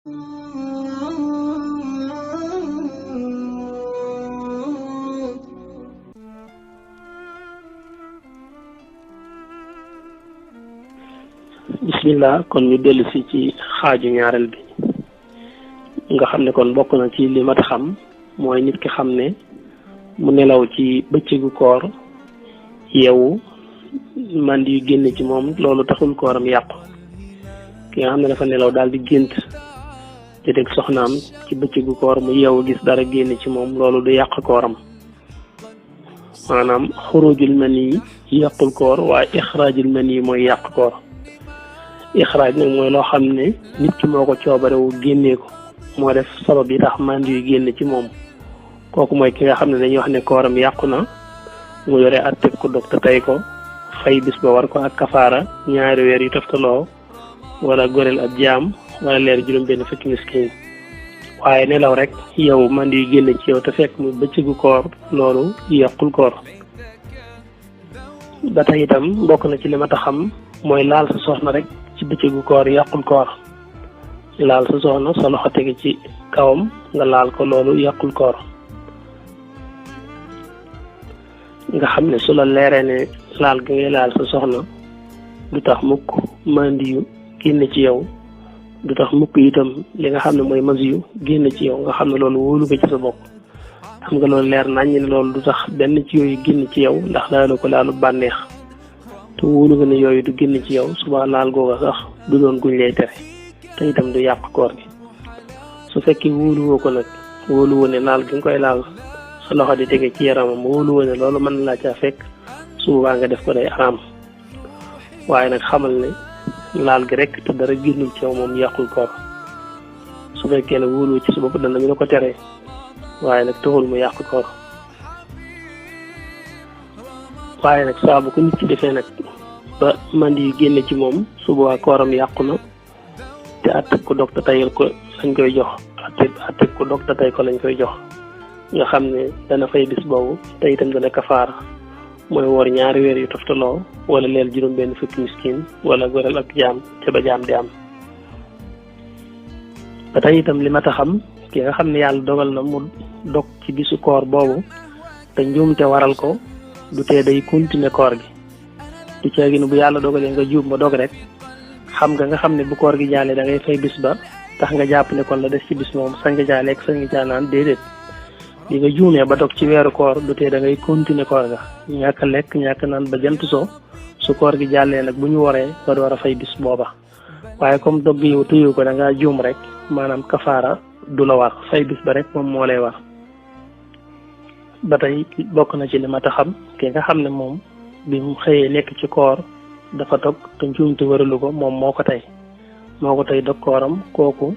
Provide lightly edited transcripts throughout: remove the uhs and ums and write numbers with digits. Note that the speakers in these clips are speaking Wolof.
bismillah kon ñu dellu si ci xaaju ñaareel bi nga xam ne kon bokk na ci li mat a xam mooy nit ki xam ne mu nelaw ci bëccëgu koor yeewu mandi yu génn ci moom loolu taxul kooram yàqu ki nga xam ne dafa nelaw daal di gént te teg soxnaam ci bëccëgu koor mu yeewu gis dara génn ci moom loolu du yàq kooram maanaam xurujul mani yi yàqul koor waaye ixraajul mani yi mooy yàq koor ixraaj nag mooy loo xam ne nit ki moo ko coobarewu génnee ko moo def sabab yi tax mandi yu génn ci moom kooku mooy ki nga xam ne dañuy wax ne kooram yàqu na mu yore atteb ko dog te tey ko fay bis ba war ko ak kafaara 2 weer yu toftaloo wala goreel ab jaam wala leer juróom-benn fukki miskin waaye nelaw rek yow mandi yu génn ci yow te fekk mu bëccëgu koor loolu yàqul koor ba tey itam bokk na ci li ma ta xam mooy laal sa soxna rek ci bëccëgu koor yàqul koor laal sa soxna sa loxo tege ci kawam nga laal ko loolu yàqul koor nga xam ne su la leeree ne laal gi ngay laal sa soxna du tax mukk mandi yu génn ci yow du tax mukk itam li nga xam ne mooy masi yu génn ci yow nga xam ne loolu wóolu ko ci sa bopp xam nga loolu leer nañ ne loolu du tax benn ci yooyu génn ci yow ndax laalu ko laalu bànneex te wóolu nga ne yooyu du génn ci yow suba laal googa sax du doon guñ lay tere te itam du yàq koor gi su fekkee wóoluwoo ko nag wóoluwoo ne laal gi nga koy laal sa loxo di tege ci yaramam wóoluwoo ne loolu mën na laa caa fekk su boobaa nga def ko day araam waaye nag xamal ne laal gi rek te dara génnul ci yow moom yàqul koor su fekkee ne wóoluwoo ci sa bopp danañu la ko tere waaye nag taxul mu yàq koor waaye nag saa bu ko nit ci defee nag ba mandi yu génne ci moom su boobaa kooram yàqu na te atteb ko dog te tayal ko lañ koy jox atteb ko dog te tay ko lañ koy jox nga xam ne dana fay bis boobu te itam dana kafaara mooy woor 2 weer yu toftaloo wala leel juróom-benn fukki miskin wala goreel ak jaam ca ba jaam di am ba tey itam li ma ta xam ki nga xam ne yàlla dogal na mu dog ci bisu koor boobu te njuumte waral ko du tee day continuer koor gi du ceegi ne bu yàlla dogalee nga juum ba dog rek xam nga xam ne bu koor gi jàllee da ngay fay bis ba tax nga jàpp ne kon la des ci bis moom sañ nga caa lekk sañ nga caa naan déedéet li nga juumee ba dog ci weeru koor du tee da ngay continuer koor ga ñàkk lekk ñàkk naan ba jant so su koor gi jàllee nag bu ñu waree nga door a fay bis booba waaye comme dog yow tëyu ko da ngaa juum rek maanaam kafaara du la war fay bis ba rek moom moo lay war ba tey bokk na ci li ma ta xam ki nga xam ne moom bi mu xëyee nekk ci koor dafa dog te njuumte waralu ko moom moo ko tey dog kooram kooku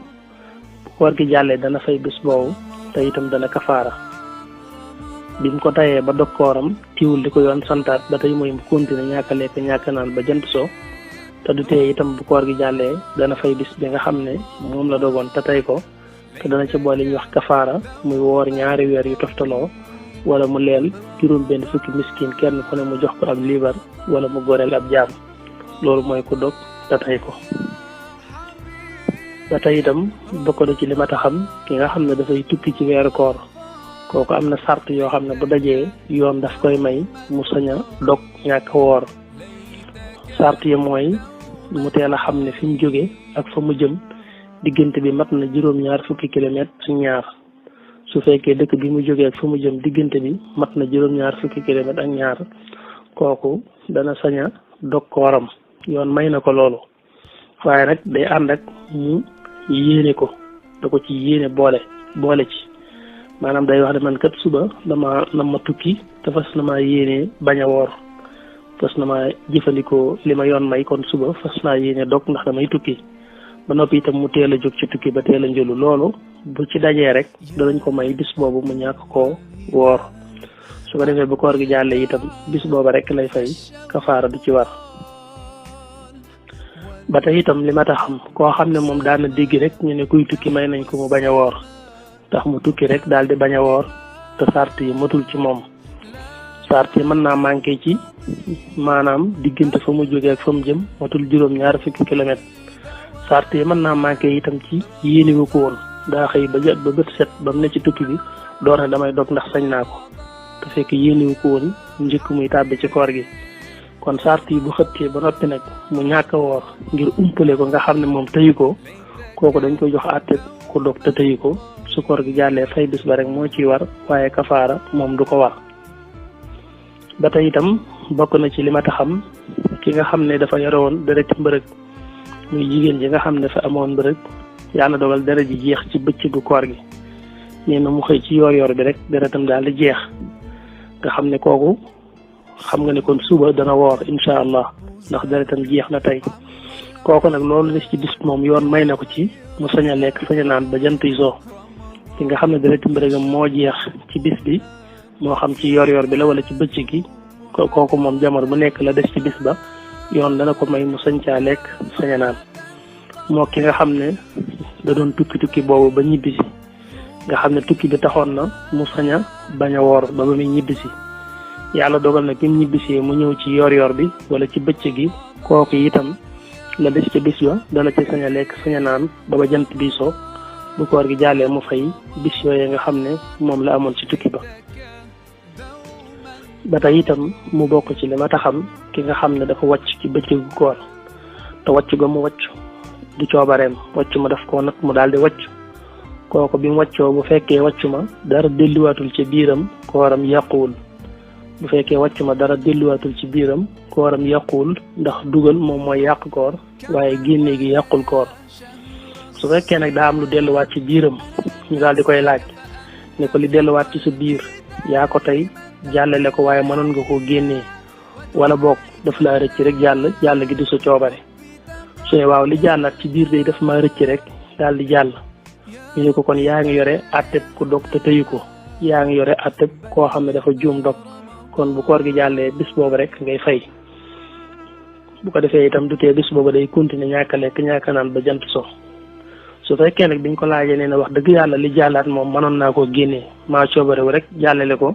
koor gi jàllee dana fay bis boobu te itam dana kafaara bi mu ko tayee ba dog kooram tiwul di ko yoon santaat ba tey mooy mu continuer ñàkk a lekk ñàkk naan ba jant so te du tee itam bu koor gi jàllee dana fay bis bi nga xam ne moom la dogoon te tey ko te dana ci boole ñu wax kafaara muy woor 2 weer yu toftaloo wala mu leel juróom-benn fukki miskin kenn ku ne mu jox ko ab liibar wala mu goreel ab jaam loolu mooy ku dog te tey ko ba tey itam bokk na ci li ma ta xam ki nga xam ne dafay tukki ci weeru koor kooku am na sart yoo xam ne bu dajee yoon daf koy may mu sañ a dog ñàkk woor sart yi mooy mu teel a xam ne fi mu jóge ak fa mu jëm diggante bi mat na 2 fukki kilomètre ak ñaar su fekkee dëkk bi mu jógee ak fa mu jëm diggante bi mat na 2 fukki kilomètre ak ñaar kooku dana sañ a dog kooram yoon may na ko loolu waaye nag day ànd ak mu yéene ko da ko ci yéene boole ci maanaam day wax ne man kat suba dama ma tukki te fas na maa yéene bañ a woor fas na maa jëfandikoo li ma yoon may kon suba fas naa yéene dog ndax damay tukki ba noppi itam mu teel a jóg ci tukki ba teel a njëlu loolu bu ci dajee rek danañ ko may bis boobu mu ñàkk koo woor su ko defee bu koor gi jàllee itam bis booba rek lay fay kafaara du ci war ba tey itam li ma tax xam koo xam ne moom daana dégg rek ñu ne kuy tukki may nañ ko mu bañ a woor tax mu tukki rek daal di bañ a woor te sart yi matul ci moom sart yi mën naa manqué ci maanaam diggante fa mu jógee ak fa mu jëm matul 2 fukki kilomètre sart yi mën naa manqué itam ci yéene wu ko woon daa xëy ba bët set ba mu ne ci tukki bi door ne damay dog ndax sañ naa ko te fekk yéene wu ko woon njëkk muy tàbbi ci koor gi kon sart yi bu xëttee ba noppi nag mu ñàkk a woor ngir umpale ko nga xam ne moom tëyu ko kooku dañ koy jox àtte ku dog te tëyu ko su koor gi jàllee fay bis ba rek moo ciy war waaye kafaara moom du ko war. ba tey itam bokk na ci li ma taxam ki nga xam ne dafa yore woon deret ci mbërëg muy jigéen ji nga xam ne fa amoon mbërëg yàlla dogal deret ji jeex ci bëccëgu koor gi nee na mu xëy ci yor bi rek deretam daal di jeex nga xam ne kooku xam nga ne kon suba dana woor incha allah ndax deretam jeex na tey kooku nag loolu des ci bis moom yoon may na ko ci mu sañ a lekk sañ a naan ba jant yi soo ki nga xam ne deret mbërëgam moo jeex ci bis bi moo xam ci yor bi la wala ci bëccëg gi kooku moom jamono bu nekk la des ci bis ba yoon dana ko may mu sañ caa lekk sañ a naan moo ki nga xam ne da doon tukki boobu ba ñibbisi nga xam ne tukki bi taxoon na mu sañ a bañ a woor ba muy ñibbisi yàlla dogal na bi mu ñibbisee mu ñëw ci yor bi wala ci bëccëg gi kooku itam la des ca bis ba dana ci sañ a lekk sañ a naan ba jant bi soo bu koor gi jàllee mu fay bis yooyu nga xam ne moom la amoon ci tukki ba. ba tey itam mu bokk ci li ma taxam ki nga xam ne dafa wàcc ci bëccëgu koor te wàcc ga mu wàcc du coobareem wàcc ma daf koo nag mu daal di wàcc kooku bi mu wàccoo bu fekkee wàcc ma dara delluwaatul ci biiram kooram yàquwul bu fekkee wàcc ma dara delluwaatul ci biiram kooram yàquwul ndax dugal moom mooy yàq koor waaye génne gi yàqul koor su fekkee nag daa am lu delluwaat ci biiram ñu daal di koy laaj ne ko li delluwaat ci sa biir yaa ko tey jàllale ko waaye mënoon nga koo génnee wala boog daf laa rëcc rek jàll gi du sa coobare su ne waaw li jàllaat ci biir day daf ma rëcc rek daal di jàll ñu ne ko kon yaa ngi yore àtteb ku dog te tëyu ko yaa ngi yore àtteb koo xam ne dafa juum dog kon bu koor gi jàllee bis boobu rek ngay fay bu ko defee itam du tee bis boobu day continuer ñàkk a lekk ñàkk a naan ba jant so su fekkee nag biñ ko laajee nee na wax dëgg yàlla li jàllaat moom mënoon naa koo génnee maa coobarewu rek jàllale ko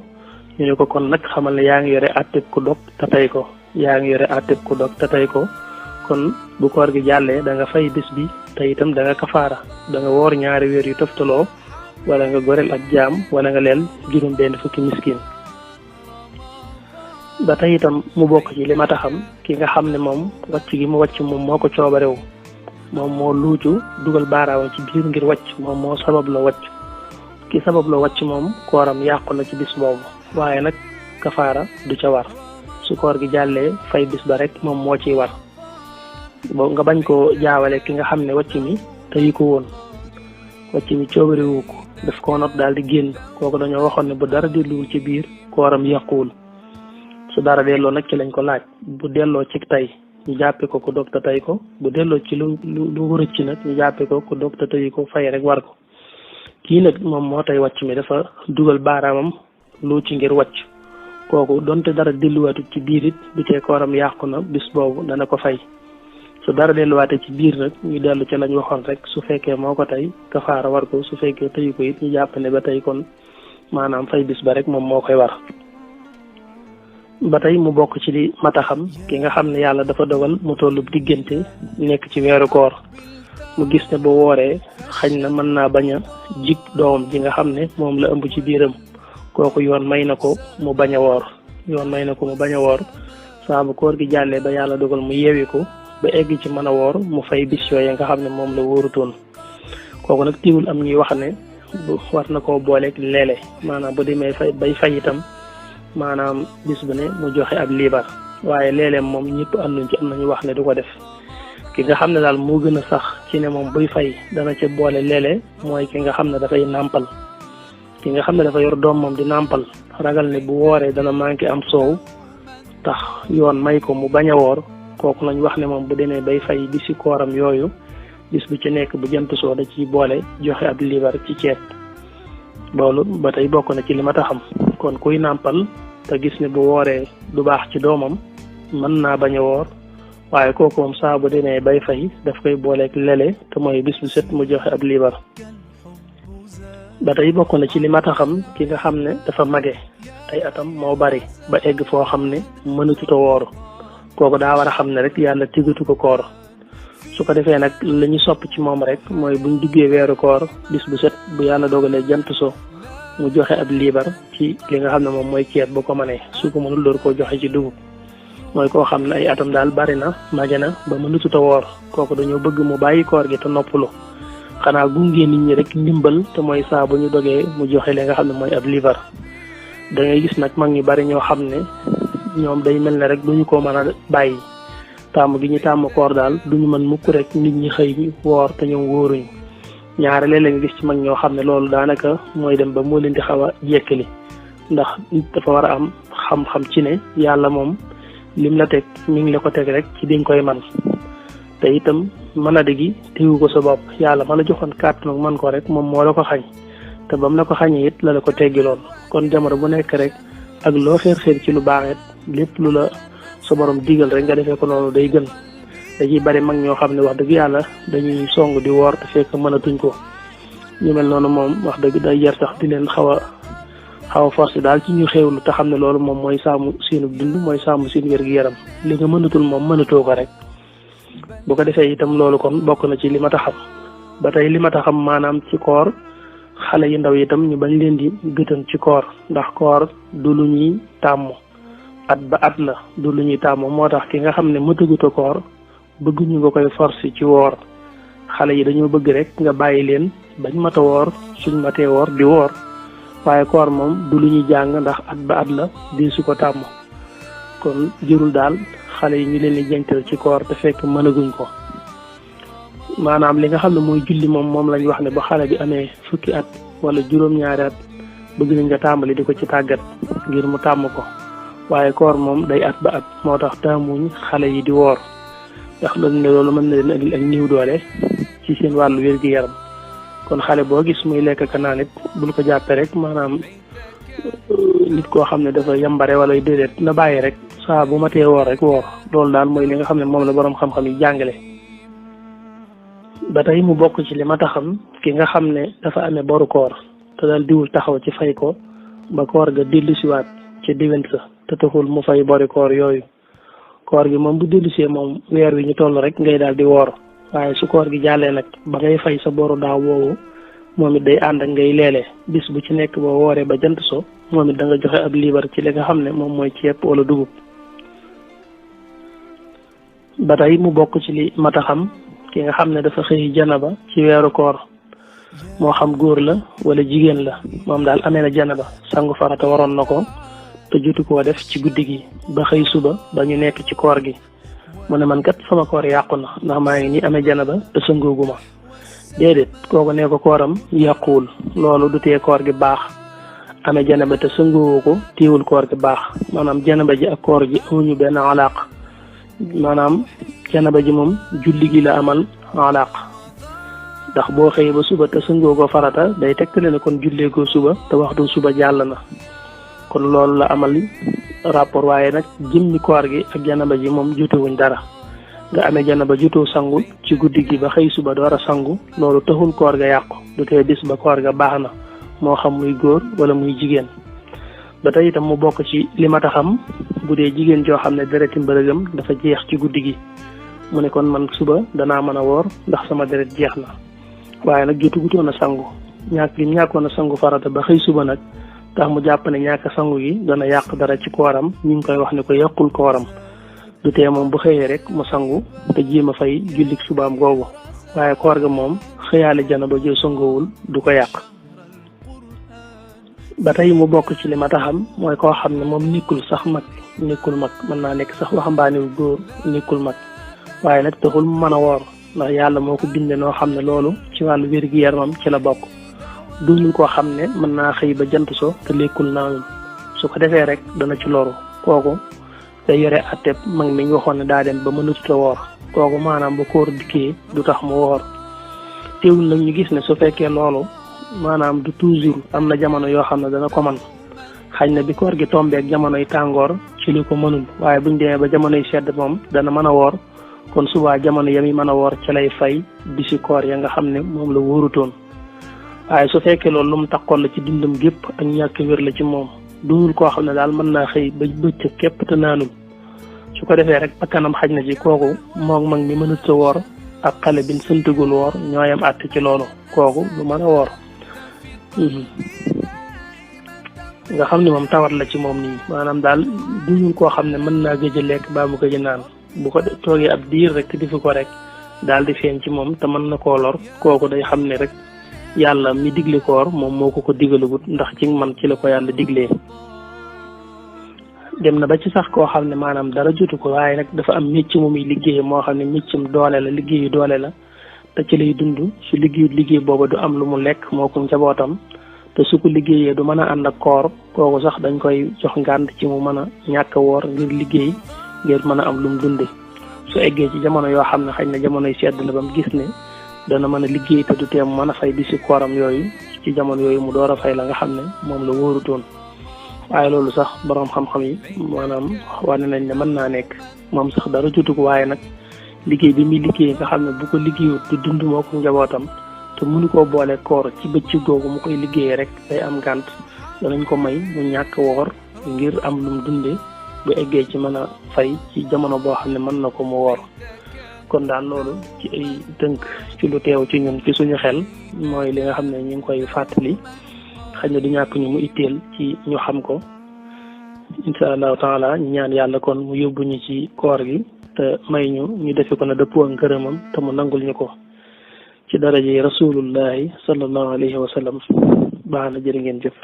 ñu ne ko kon nag xamal ne yaa ngi yore àtteb ku dog te tey ko yaa ngi yore àtteb ku dog te tey ko kon bu koor gi jàllee da nga fay bis bi te itam da nga kafaara da nga woor 2 weer yu toftaloo wala nga goreel ak jaam wala nga leel juróom benn fukki miskin. ba tey itam mu bokk ci li ma taxam ki nga xam ne moom wàcc gi mu wàcc moom moo ko coobarewu moom moo luucu dugal baaraawam ci biir ngir wàcc moom moo sabab la wàcc ki sabab la wàcc moom kooram yàqu na ci bis boobu waaye nag kafaara du ca war su koor gi jàllee fay bis ba rek moom moo ciy war boobu nga bañ koo jaawale ki nga xam ne wàcc mi tëyu ko woon wàcc mi coobarewu ko daf koo not daal di génn kooku dañoo waxoon ne bu dara delluwul ci biir kooram yàquwul su dara delloo nag ci lañ ko laaj bu delloo ci tey ñu jàppe ko ku dog te tey ko bu delloo ci lu rëcc nag ñu jàppe ko ku dog te tëyu ko fay rek war ko kii nag moom moo tey wàcc mi dafa dugal baaraamam lu ci ngir wàcc kooku donte dara delluwaatu ci biir it du tee kooram yàqu na bis boobu dana ko fay su dara delluwaate ci biir nag ñu dellu ci lañ waxoon rek su fekkee moo ko tey kafaara war ko su fekkee tëyu ko it ñu jàpp ne ba tey kon maanaam fay bis ba rek moom moo koy war. ba tey mu bokk ci li mata xam ki nga xam ne yàlla dafa dogal mu tollu diggante nekk ci weeru koor mu gis ne bu wooree xañ na mën naa bañ a jig doomam ji nga xam ne moom la ëmb ci biiram kooku yoon may na ko mu bañ a woor saa bu koor gi jàllee ba yàlla dogal mu yeewi ko ba egg ci mën a woor mu fay bis yooyu nga xam ne moom la wóorutoon kooku nag tiwul am ñuy wax ne war na koo booleeg leele maanaam bu demee bay fay itam maanaam bis bu ne mu joxe ab liibar waaye léeg-léeg moom ñëpp ànduñ ci am nañu wax ne du ko def ki nga xam ne daal moo gën a sax ci ne moom buy fay dana ca boole léeg-léeg mooy ki nga xam ne dafay nàmpal ki nga xam ne dafa yor doom moom di nàmpal ragal ne bu wooree dana manqué am soow tax yoon may ko mu bañ a woor kooku lañ wax ne moom bu demee bay fay bisi kooram yooyu bis bu ci nekk bu jant soo da ciy boole joxe ab liibar ci ceeb loolu ba tey bokk na ci li ma taxam kon kuy nàmpal te gis ne bu wooree du baax ci doomam mën naa bañ a woor waaye kooku moom saa bu demee bay fay daf koy booleeg lele te mooy bis bu set mu joxe ab liibar ba tey bokk na ci li ma taxam ki nga xam ne dafa mage ay atam moo bari ba egg foo xam ne mënatut a wooru kooku daa war a xam ne rek yàlla tigatu ko koor su ko defee nag la ñu sopp ci moom rek mooy buñ duggee weeru koor bis bu set bu yàlla dogalee jant so mu joxe ab liibar ci li nga xam ne moom mooy ceeb bu ko mënee su ko mënul door koo joxe ci dugub mooy koo xam ne ay atam daal bari na mage na ba mënatut a woor kooku dañoo bëgg mu bàyyi koor gi te noppalu xanaa gunge nit ñi rek ndimbal te mooy saa bu ñu dogee mu joxe li nga xam ne mooy ab liibar da ngay gis nag mag ñu bari ñoo xam ne ñoom day mel ne rek duñu ko mën a bàyyi tàmm gi ñu tàmm koor daal duñu mën mukk rek nit ñi xëy woor te ñoom wóoruñ ñaare léeg-léeg nga gis ci mag ñoo xam ne loolu daanaka mooy dem ba moo leen di xaw a jekkali ndax nit dafa war a am xam-xam ci ne yàlla moom lim la teg mi ngi la ko teg rek ci di nga koy man te itam mën a digi téewu ko sa bopp yàlla ma la joxoon kàttan man ko rek moom moo la ko xañ te bam la ko xañee it la ko teggiloon kon jamono bu nekk rek ak loo xeer ci lu baax it lépp lu la sa borom digal rek nga defee ko noonu day gën dañuy bari mag ñoo xam ne wax dëgg yàlla dañuy song di woor te fekk mënatuñ ko ñu mel noonu moom wax dëgg day jar sax di leen xaw a forcé daal ci ñu xewlu te xam ne loolu moom mooy sàmm seenu dund mooy sàmm seen wér-gu-yaram li nga mënatul moom mënatoo ko rek bu ko defee itam loolu kon bokk na ci li ma ta xam ba tey li ma ta xam maanaam ci koor xale yu ndaw itam ñu bañ leen di gëtan ci koor ndax koor du lu ñuy tàmm at ba at la du lu ñuy tàmm moo tax ki nga xam ne mëtaguta koor bëgg ñu nga koy forcé ci woor xale yi dañoo bëgg rek nga bàyyi leen bañ mata woor suñ matee woor di woor waaye koor moom du lu ñuy jàng ndax at ba at la di su ko tàmm kon jërul daal xale yi ñu leen di jëntal ci koor te fekk mënaguñ ko maanaam li nga xam ne mooy julli moom lañ wax ne ba xale bi amee fukki at wala juróom-ñaari at bëgg nañ nga tàmbali di ko ci tàggat ngir mu tàmm ko waaye koor moom day at ba at moo tax taamuñ xale yi di woor ndax dañu ne loolu mën na leen andil ak niiw doole ci seen wàllu wér-gi-yaram kon xale boo gis muy lekk ka naan it bul ko jàppee rek maanaam nit koo xam ne dafa yambare wala déedéet na bàyyi rek saa bu matee woor rek woor loolu daal mooy li nga xam ne moom la boroom xam-xam yi jàngale ba tey mu bokk ci li ma taxam ki nga xam ne dafa amee boru koor te daal diwul taxaw ci fay ko ba koor ga dellusiwaat ci diwén sa te taxul mu fay bori koor yooyu koor gi moom bu dellusee moom weer wi ñu toll rek ngay daal di woor waaye su koor gi jàllee nag ba ngay fay sa boru daaw woowu moom it day ànd ak ngay leele bis bu ci nekk boo wooree ba jant so moom it da nga joxe ab liibar ci li nga xam ne moom mooy ceeb wala dugub ba tey mu bokk ci li mata xam ki nga xam ne dafa xëy janaba ci weeru koor moo xam góor la wala jigéen la moom daal amee na janaba sangu farata waroon na ko te jotu koo def ci guddi gi ba xëy suba ba ñu nekk ci koor gi mu ne man kat sama koor yàqu na ndax maa ngi nii amee janaba te sëngooguma déedéet kooku ne ko kooram yàquwul loolu du tee koor gi baax amee janaba te sëngoowu ko téewul koor gi baax maanaam janaba ji ak koor ji amuñu benn alaaq maanaam janaba ji moom julli gi la amal alaaq ndax boo xëyee ba suba te sëngoo ko farata day tegtale ne kon jullee ko suba te waxtu suba jàll na kon loolu la amal rapport waaye nag jëmmi koor gi ak janaba ji moom jotewuñ dara nga amee janaba jutoo sangu ci guddi gi ba xëy suba door a sangu loolu taxul koor ga yàqu du tee bis ba koor ga baax na moo xam muy góor wala muy jigéen ba tey itam mu bokk ci li ma taxam bu dee jigéen joo xam ne dereti mbërëgam dafa jeex ci guddi gi mu ne kon man suba danaa mën a woor ndax sama deret jeex na waaye nag jotugutoon a sangu ñàkkoon a sangu farata ba xëy suba nag tax mu jàpp ne ñàkk sangu gi dana yàq dara ci kooram ñu ngi koy wax ne ko yàqul kooram du tee moom bu xëyee rek mu sangu te jéem a fay jullik subaam googu waaye koor ga moom xëyaale jana ba jël sangoowul du ko yàq ba tey mu bokk ci li ma taxam mooy koo xam ne moom nekkul sax mag nekkul mag mën naa nekk sax waxambaane wu góor nekkul mag waaye nag taxul mu mën a woor ndax yàlla moo ko binde noo xam ne loolu ci wàllu wér-gi-yaramam ci la bokk duñu koo xam ne mën naa xëy ba jant so te lekkul naanul su ko defee rek dana ci loru kooku day yore atteb mag mi ñu waxoon ne daa dem ba mënatut a woor kooku maanaam ba koor dikkee du tax mu woor teewul nag ñu gis ne su fekkee loolu maanaam du toujours am na jamono yoo xam ne dana ko man xañ na bi koor gi tombeek jamonoy tàngoor ci li ko mënul waaye buñ demee ba jamonoy sedd moom dana mën a woor kon subaa jamono yami mën a woor ci lay fay bisi koor ya nga xam ne moom la wóorutoon waaye su fekkee loolu lu mu takkoon la ci dundam gépp ak ñàkk wér la ci moom duñul koo xam ne daal mën naa xëy ba bëccëg képp te naanul su ko defee rek bakkanam xaj na ci kooku moom mag mi mënut sa woor ak xale bin sëntagul woor ñooyam àtt ci loolu kooku du mën a woor nga xam ne moom tawat la ci moom nii maanaam daal duñul koo xam ne mën naa gëj a lekk baa mu gëj a naan bu ko toogee ab diir rek te defu ko rek daal di feeñ ci moom te mën na koo lor kooku day xam ne rek yàlla mi digle koor moom moo ko digalagut ndax ci man ci la ko yàlla diglee dem na ba ci sax koo xam ne maanaam dara jotu ko waaye nag dafa am mécc mu muy liggéey moo xam ne méccam doole la liggéeyu doole la te ci lay dund su liggéeyut liggéey booba du am lu mu lekk moo ko njabootam te su ko liggéeyee du mën a ànd ak koor kooku sax dañ koy jox ngànt ci mu mën a ñàkk a woor ngir liggéey ngir mën a am lu mu dunde su eggee ci jamono yoo xam ne xëy na jamonoy sedd la ba mu gis ne dana mën a liggéey te du tee mu mën a fay bisi kooram yooyu ci jamono yooyu mu door a fay la nga xam ne moom la wóorutoon waaye loolu sax borom xam-xam yi maanaam wane nañ ne mën naa nekk moom sax dara jotu ko waaye nag liggéey bi muy liggéey nga xam ne bu ko liggéeyut du dund moo ko njabootam te mënu koo boole koor ci bëccëg googu mu koy liggéeyee rek day am gànt danañ ko may mu ñàkk woor ngir am lu mu dunde bu eggee ci mën a fay ci jamono boo xam ne mën na ko mu woor kon daal loolu ci ay tënk ci lu teew ci ñun ci suñu xel mooy li nga xam ne ñu ngi koy fàttali xëy na du ñàkk ñu mu itteel ci ñu xam ko insha allahu taala ñu ñaan yàlla kon mu yóbbu ñu ci koor gi te may ñu defe ko na dëppoo ak ngërëmam te mu nangul ñu ko ci daraje rasulullahi sallallahu alayhi wa sallam baax na jërë ngeen jëf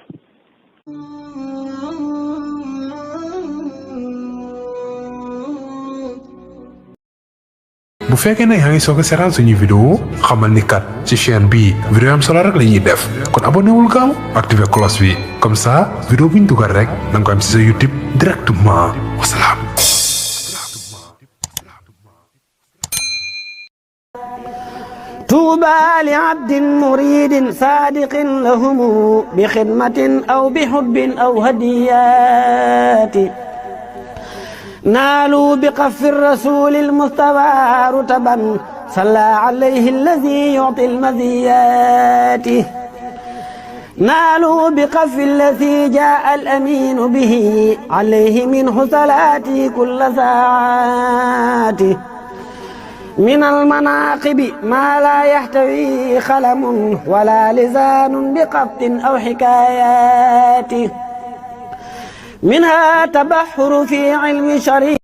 bu fekkee ne yaa ngi soog a seetaan suñu vidéo xamal ni kat ci chaîne bi vidéo am solo rek la ñuy def kon abonné wul gaaw activé cloche bi comme ça vidéo bu ñu dugal rek da nga ko am ci sa YouTube directement wasalaam. طوبى لعبد مريد صادق لهم بخدمة أو بحب أو هديات نالوا بقف الرسول المصطفى رتبا صلى عليه الذي يعطي المزيات نالوا بقف الذي جاء الأمين به عليه منه صلاتي كل ساعات من المناقب ما لا يحتوي خلم ولا لسان بقبط أو حكايات منها تبحر في علم شريع